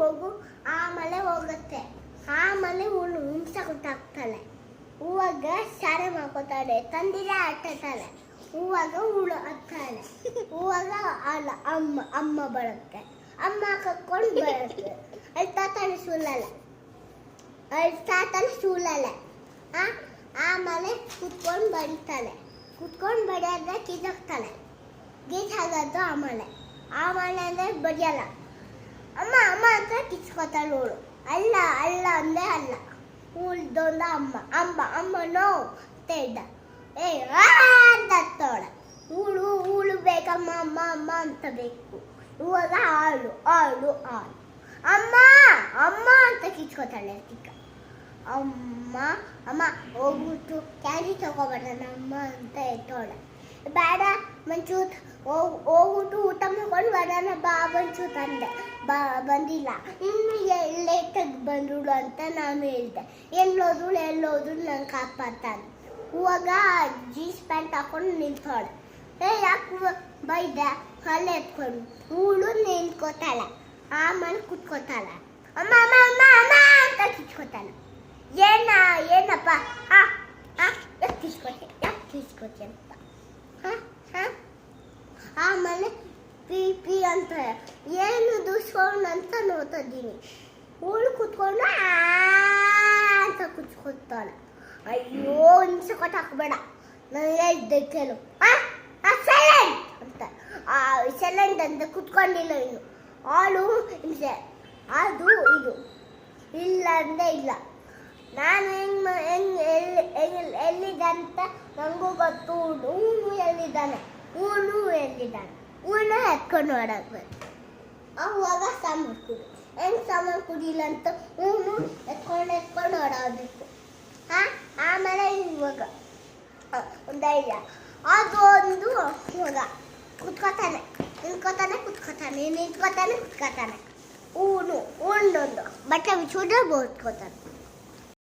ಮಗು ಆಮೇಲೆ ಹೋಗುತ್ತೆ. ಆಮೇಲೆ ಹುಳು ಹಿಂಸೆ ಕೊಟ್ಟಾಗ್ತಾಳೆ. ಹೂವಾಗ ಸಾರೆ ಮಾಡ್ಕೋತಾಳೆ, ತಂದಿರ ಆಟಾಡ್ತಾಳೆ. ಹೂವಾಗ ಹುಳು ಹತ್ತಾಳೆ. ಹೂವಾಗ ಅಲ್ಲ ಅಮ್ಮ ಬರುತ್ತೆ. ಅಮ್ಮ ಕರ್ಕೊಂಡು ಬರುತ್ತೆ. ಅಳ್ತಾತಾಳೆ ಸೂಲಲ್ಲ. ಆಮೇಲೆ ಕುತ್ಕೊಂಡು ಬಡಿತಾಳೆ. ಕುತ್ಕೊಂಡು ಬಡಿಯೋದ್ರೆ ಕಿತ್ತಾಗ್ತಾಳೆ. ಗೀಚಾಗೋದು ಆಮೇಲೆ ಅಂದರೆ ಬಡಿಯಲ್ಲ. ಅಮ್ಮ ಅಂತ ಕಿಚ್ಕೋತಾಳೆ ಹುಳು. ಅಲ್ಲ ಅಂದರೆ ಅಲ್ಲ. ಉಳ್ದೊಂದು ಅಮ್ಮ ನೋ ತೆಡ್ಡ ಅಂತವಳೆ. ಹುಳು ಬೇಕಮ್ಮ ಅಮ್ಮ ಅಂತ ಬೇಕು. ಇವಾಗ ಹಾಳು ಅಮ್ಮ ಅಂತ ಕಿಚ್ಕೋತಾಳೆ. ಅಮ್ಮ ಹೋಗ್ಬಿಟ್ಟು ಕ್ಯಾರಿ ತಗೋಬಾರ್ದಣ್ಣ ಅಮ್ಮ ಅಂತ ಹೇಳ್ತಾಳೆ. ಬೇಡ ಮಂಚೂತ್ ಹೋಗ್ಬಿಟ್ಟು ಊಟ ಮಾಡ್ಕೊಂಡು ಬರೋಣ ಬಾ ಮಂಚೂತ್ ಅಂದೆ. ಬಂದಿಲ್ಲ. ಇನ್ನು ಲೇಟಾಗಿ ಬಂದಳು ಅಂತ ನಾನು ಹೇಳಿದೆ. ಎಲ್ಲೋದ್ರು ನಂಗೆ ಕಾಪಾಡ್ತಾನೆ. ಇವಾಗ ಜೀನ್ಸ್ ಪ್ಯಾಂಟ್ ಹಾಕೊಂಡು ನಿಂತ್ಕೊಳ್ಳೆ. ಯಾಕೆ ಬೈದೆ ಅಲ್ಲೇ ಎತ್ಕೊಂಡು. ಹುಳು ನಿಂತ್ಕೋತಾಳೆ. ಆಮೇಲೆ ಕುತ್ಕೋತಾಳೆ. ಅಮ್ಮ ಅಂತ ಕಿಚ್ಕೋತಾಳೆ. ಏನಪ್ಪ ಯಾಕೆ ಕಿಚ್ಕೋತೆ ಅಂತ. ಆಮೇಲೆ ಪಿ ಅಂತ ಏನು ದುಸ್ಕೊಂಡು ಅಂತ ನೋಡ್ತಿದ್ದೀನಿ. ಹುಳು ಕುತ್ಕೊಂಡು ಅಂತ ಕುಚ್ಕೊತಾಳೆ. ಅಯ್ಯೋ ಹಿಂಸೆ ಕೊಟ್ಟಾಕ್ಬೇಡ, ನಾನು ಹೇಳ್ದೆ ಕೇಳು. ಸೈಲೆಂಟ್ ಅಂತ. ಸೈಲೆಂಟ್ ಅಂತ ಕುತ್ಕೊಂಡಿಲ್ಲ. ಇನ್ನು ಹಾಳು ಹಿಂಸೆ ಅದು ಇದು ಇಲ್ಲ ಅಂದೆ ಇಲ್ಲ. ನಾನು ಎಲ್ಲಿದೆ ಅಂತ ನನಗೂ ಗೊತ್ತು. ಹೂನು ಎಲ್ಲಿದ್ದಾನೆ ಹೂನು ಎತ್ಕೊಂಡು ಓಡಾಕ್ಬೇಕು. ಅವಾಗ ಸಾಂಬಾರು ಕುಡಿ. ಸಾಂಬಾರು ಕುಡಿಲ್ಲ ಅಂತ ಹೂನು ಎತ್ಕೊಂಡು ಓಡಾಡಬೇಕು. ಆಮೇಲೆ ಇವಾಗ ಒಂದು ಐಡಿಯಾ. ಅದು ಒಂದು ಇವಾಗ ಕುತ್ಕೋತಾನೆ. ನಿಂತ್ಕೋತಾನೆ. ಹೂನು ಉಂಡೊಂದು ಬಟ್ಟೆ ಬಿಚ್ಚಿಬಿಟ್ರೆ ಬೋದ್ಕೋತಾನೆ.